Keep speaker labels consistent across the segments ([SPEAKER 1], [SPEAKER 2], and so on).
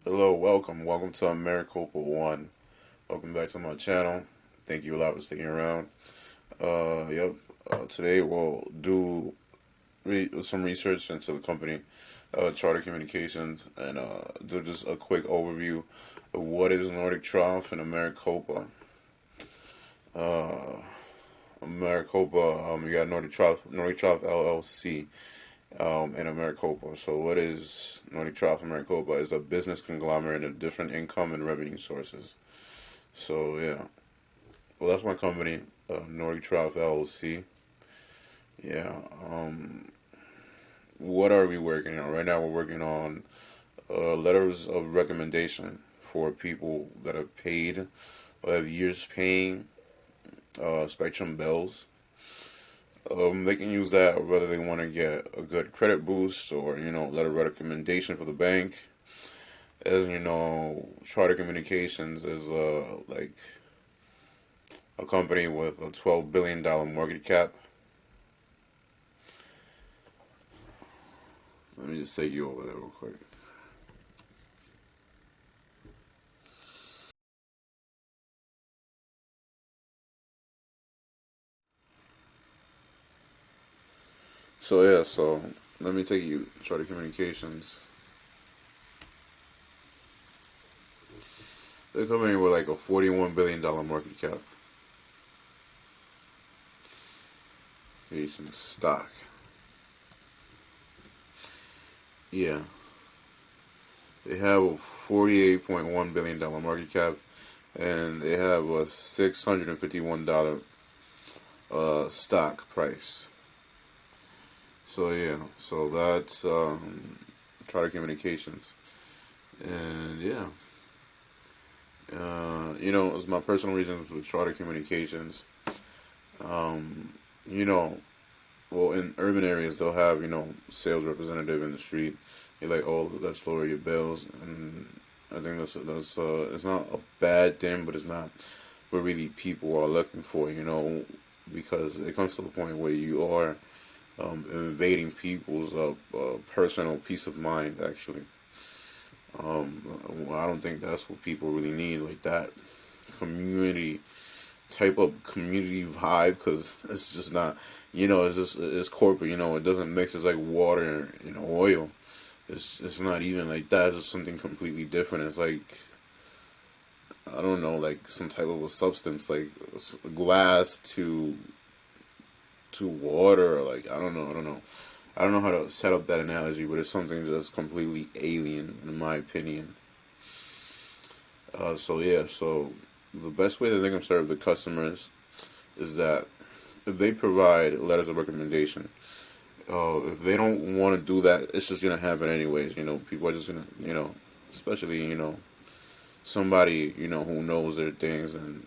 [SPEAKER 1] Hello, welcome to Maricopa One. Welcome back to my channel. Thank you a lot for sticking around. Yep. Today we'll do some research into the company, Charter Communications, and do just a quick overview of what is Nordic Trough and Maricopa. Uh, Maricopa, you got Nordic Trough LLC, in Maricopa. So, what is Nordic Trough and Maricopa? Is a business conglomerate of different income and revenue sources. So, yeah. Well, that's my company, Nordic Trough LLC. Yeah. What are we working on? Right now, we're working on letters of recommendation for people that have paid or have years paying Spectrum bills. They can use that whether they want to get a good credit boost or, letter of recommendation for the bank. As you know, Charter Communications is like a company with a $12 billion market cap. Let me just take you over there real quick. So let me take you Charter Communications. They're coming in with like a $41 billion market cap. Asian stock. Yeah. They have a $48.1 billion market cap, and they have a $651 stock price. So yeah, so that's Charter Communications, and yeah, it's my personal reasons with Charter Communications. Um, you know, well, in urban areas they'll have sales representative in the street. You're like, oh, let's lower your bills, and I think that's it's not a bad thing, but it's not what really people are looking for. Because it comes to the point where you are invading people's personal peace of mind. Actually, I don't think that's what people really need, like that community type of community vibe, because it's just not. It's corporate. It doesn't mix. It's like water and oil. It's not even like that. It's just something completely different. It's like, I don't know, like some type of a substance, like glass to water. Like, I don't know how to set up that analogy, but it's something that's completely alien in my opinion. So the best way that they can serve the customers is that if they provide letters of recommendation, if they don't want to do that, it's just gonna happen anyways. People are just gonna, especially somebody who knows their things and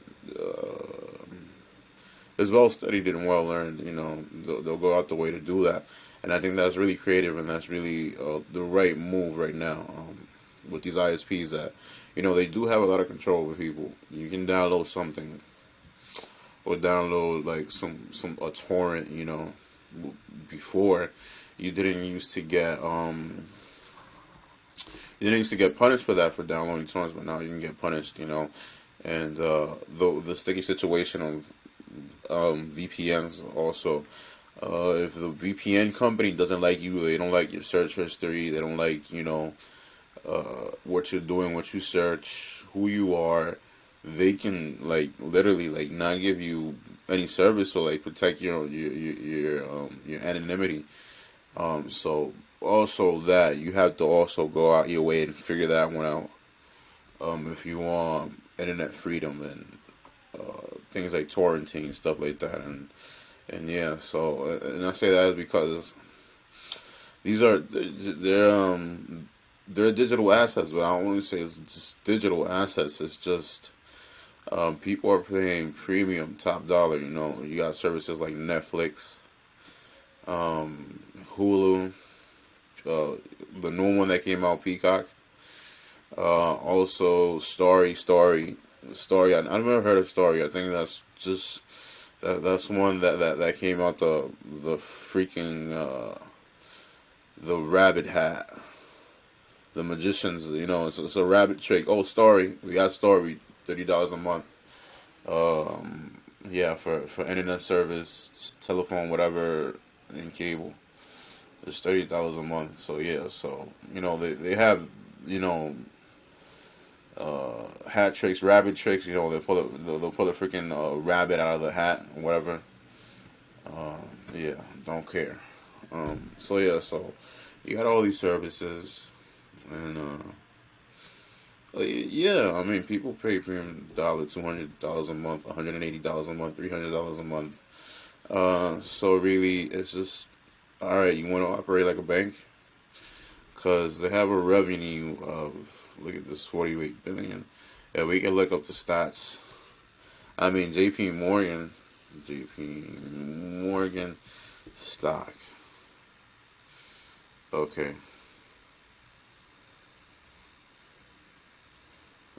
[SPEAKER 1] is well studied and well learned. They'll go out the way to do that, and I think that's really creative and that's really the right move right now. With these ISPs, that they do have a lot of control over people. You can download something or download like some a torrent. Before you didn't used to get punished for that, for downloading songs, but now you can get punished. And the sticky situation of VPNs also. If the VPN company doesn't like you, they don't like your search history, they don't like what you're doing, what you search, who you are, they can like literally like not give you any service, or like protect your anonymity. So also that you have to also go out your way and figure that one out. If you want internet freedom and things like torrenting and stuff like that, and yeah, so and I say that is because these are they're digital assets, but I don't want to say it's just digital assets. It's just people are paying premium, top dollar. You got services like Netflix, Hulu, uh, the new one that came out, Peacock. Also, Story. I've never heard of Story. I think that's just that's one that came out the freaking the rabbit hat. the magicians. It's a rabbit trick. Oh, story. We got story. $30 a month. Yeah, for internet service, telephone, whatever, and cable. It's $30 a month. So yeah, so they have you know hat tricks, rabbit tricks. They'll pull a freaking rabbit out of the hat, or whatever. Yeah, don't care. So yeah, so you got all these services, and yeah, I mean, people pay premium dollar, $200 a month, $180 a month, $300 a month. So really, it's just all right. You want to operate like a bank because they have a revenue of, look at this, 48 billion. Yeah, we can look up the stats. I mean, J.P. Morgan stock. Okay.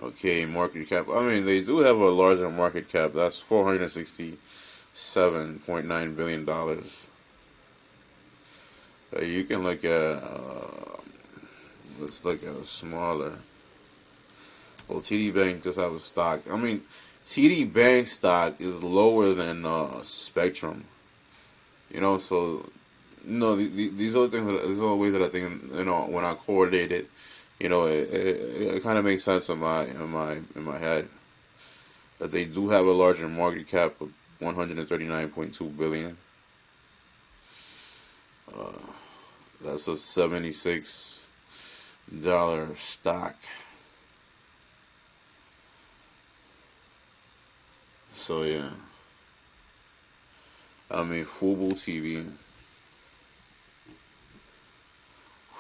[SPEAKER 1] Okay, market cap. I mean, they do have a larger market cap. That's $467.9 billion. You can look at. Let's look at a smaller. Well, TD Bank does have a stock. I mean, TD Bank stock is lower than Spectrum. So these are the things. These are the ways that I think. When I correlate it, it kind of makes sense in my head that they do have a larger market cap of 139.2 billion. Uh, that's a $76 stock. So yeah, I mean, Fubo TV.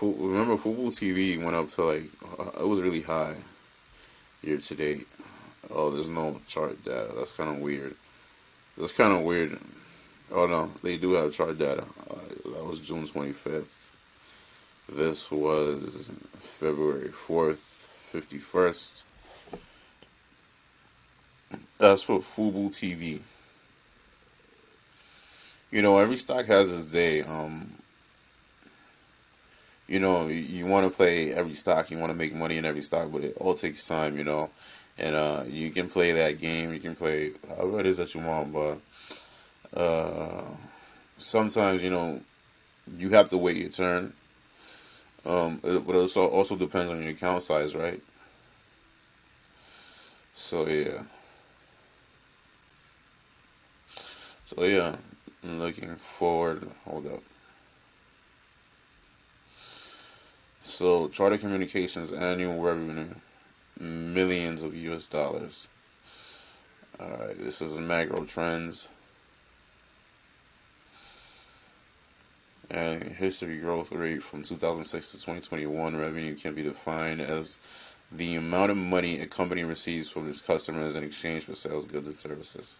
[SPEAKER 1] Remember, Fubo TV went up to like it was really high year to date. Oh, there's no chart data. That's kind of weird. That's kind of weird. Oh no, they do have chart data. That was June 25th. This was February 4th, 51st. That's for Fubo TV. Every stock has its day. You want to play every stock, you want to make money in every stock, but it all takes time. And you can play that game, you can play however it is that you want, but uh, sometimes, you have to wait your turn. But it also depends on your account size, right? So yeah, so yeah, I'm looking forward. Hold up. So Charter Communications annual revenue, millions of US dollars. All right, this is macro trends and history growth rate from 2006 to 2021. Revenue can be defined as the amount of money a company receives from its customers in exchange for sales, goods, and services.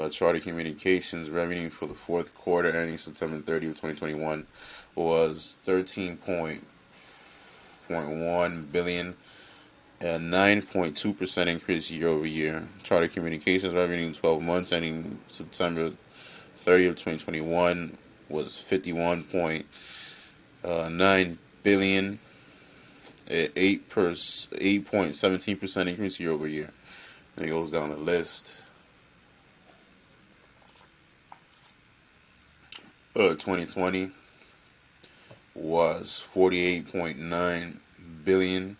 [SPEAKER 1] Charter Communications revenue for the fourth quarter ending September 30th, 2021 was 13.1 billion, a 9.2% increase year over year. Charter Communications revenue in 12 months ending September 30th, 2021 was 51.9 billion, a 8.17% increase year over year. And it goes down the list. 2020 was 48.9 billion,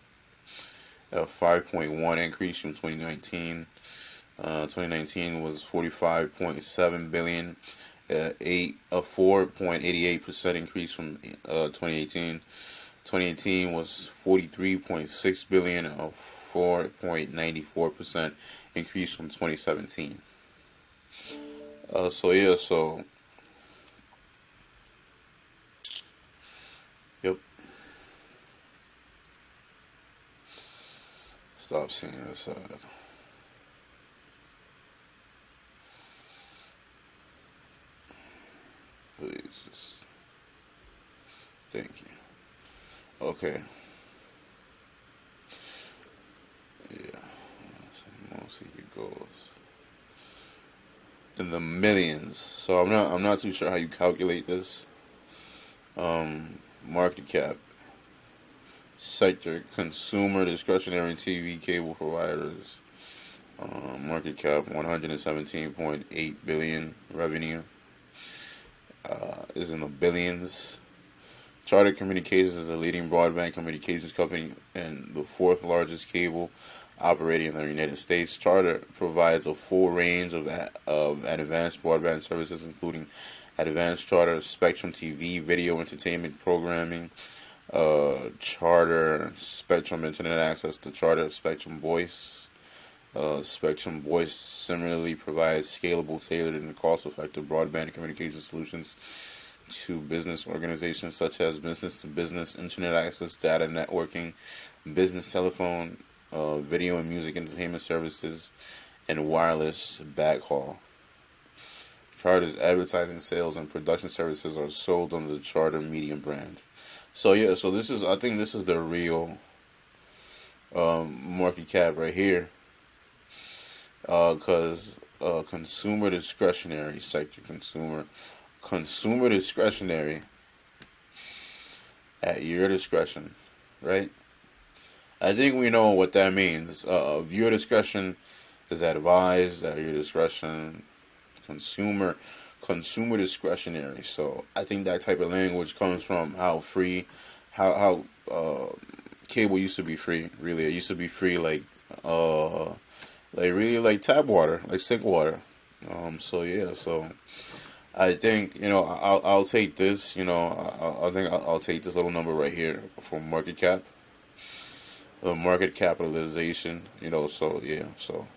[SPEAKER 1] a 5.1 increase from 2019. 2019 was 45.7 billion, a 4.88% increase from 2018. 2018 was 43.6 billion, a 4.94% increase from 2017. So yeah, so yep. Stop seeing this. Please, just thank you. Okay. Yeah. Most secret goals in the millions. So I'm not too sure how you calculate this. Market cap. sector: consumer discretionary TV cable providers. Market cap 117.8 billion. Revenue is in the billions. Charter Communications is a leading broadband communications company and the fourth largest cable operating in the United States. Charter provides a full range of advanced broadband services, including advanced Charter Spectrum TV, video entertainment programming, Charter Spectrum Internet access to Charter Spectrum Voice. Spectrum Voice similarly provides scalable, tailored, and cost-effective broadband communication solutions to business organizations such as business-to-business internet access, data networking, business telephone, video and music entertainment services, and wireless backhaul. Charter's advertising, sales, and production services are sold under the Charter Media brand. So yeah, so I think this is the real market cap right here. Because consumer discretionary sector, consumer discretionary at your discretion, right? I think we know what that means. Viewer discretion is advised at your discretion. Consumer discretionary. So I think that type of language comes from how free, how cable used to be free. Really, it used to be free really like tap water, like sink water. So yeah, so I think I'll take this. I think I'll take this little number right here for market cap, the market capitalization. So yeah, so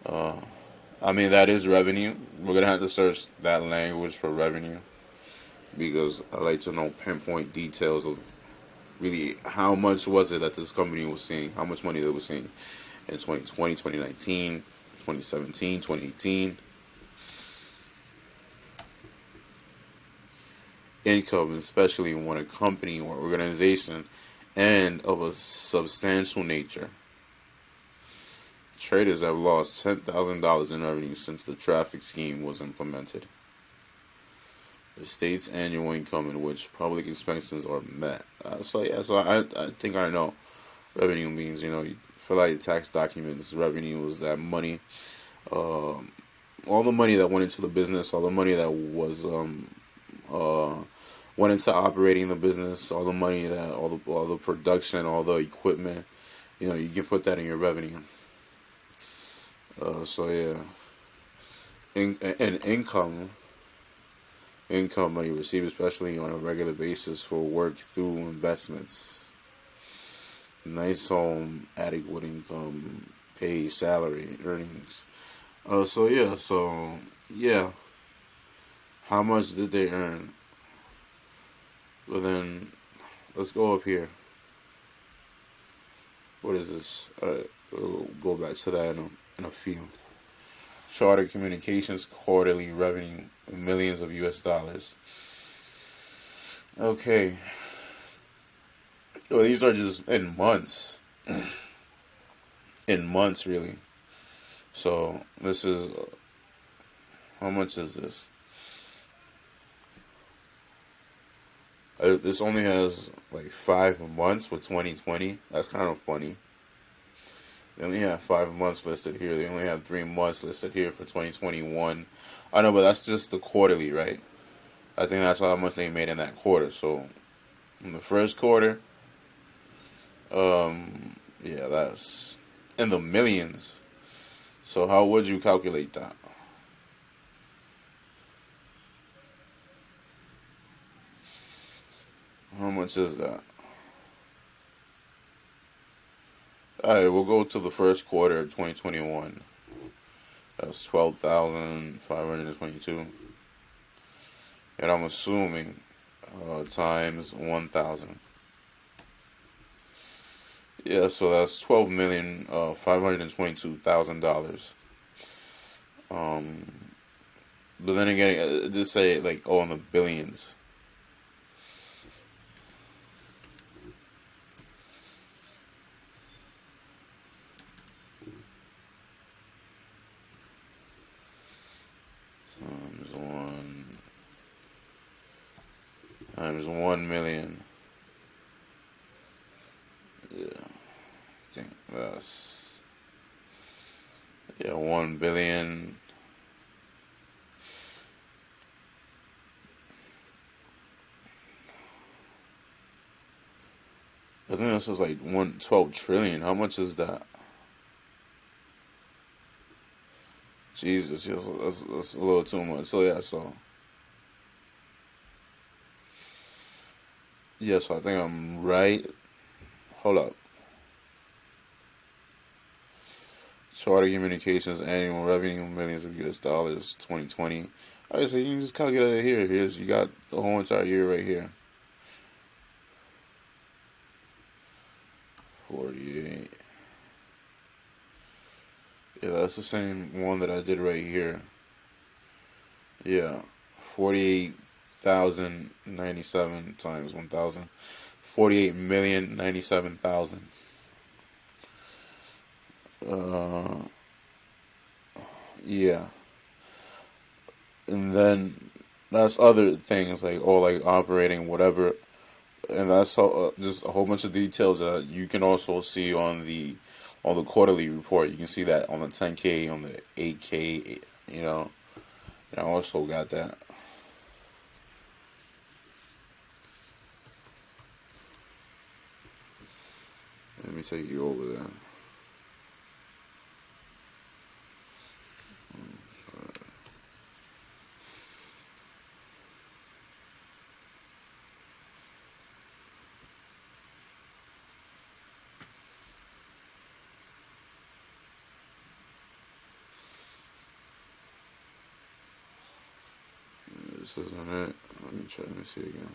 [SPEAKER 1] I mean that is revenue. We're gonna have to search that language for revenue because I like to know pinpoint details of really how much was it that this company was seeing, how much money they were seeing in 2020, 2019, 2017, 2018. Income, especially when a company or organization and of a substantial nature. Traders have lost $10,000 in revenue since the traffic scheme was implemented. The state's annual income in which public expenses are met. So I think I know revenue means, you fill out your tax documents. Revenue is that money, all the money that went into the business, all the money that was went into operating the business, all the money that all the production, all the equipment. You can put that in your revenue. So yeah, and income money received especially on a regular basis for work through investments. Nice home, adequate income, pay, salary, earnings. So yeah. How much did they earn? Well then, let's go up here. What is this? Alright, we'll go back to that in a few. Charter Communications quarterly revenue in millions of US dollars. Okay. Well, these are just in months. In months, really. So, this is. How much is this? This only has like 5 months for 2020. That's kind of funny. They only have 5 months listed here. They only have 3 months listed here for 2021. I know, but that's just the quarterly, right? I think that's how much they made in that quarter. So, in the first quarter, yeah, that's in the millions. So, how would you calculate that? How much is that? Alright, we'll go to the first quarter of 2021. That's 12,522. And I'm assuming times 1,000. Yeah, so that's $12,522,000. But then again, just say like in the billions. Times 1 million. think that's, yeah, 1 billion. I think this is like 112 trillion. How much is that? Jesus, yes, that's a little too much. So yeah, so I think I'm right. Hold up. Charter Communications annual revenue millions of US dollars 2020. Alright, so you can just calculate it here. You got the whole entire year right here. 48. Yeah, that's the same one that I did right here. Yeah. 48,097 times 1,000. 48,097,000. Uh, yeah. And then that's other things like, or like operating whatever, and that's just a whole bunch of details that you can also see on the quarterly report. You can see that on the 10K, on the 8K, you know. And I also got that. Let me take you over there. This isn't it. Let me try. Let me see again.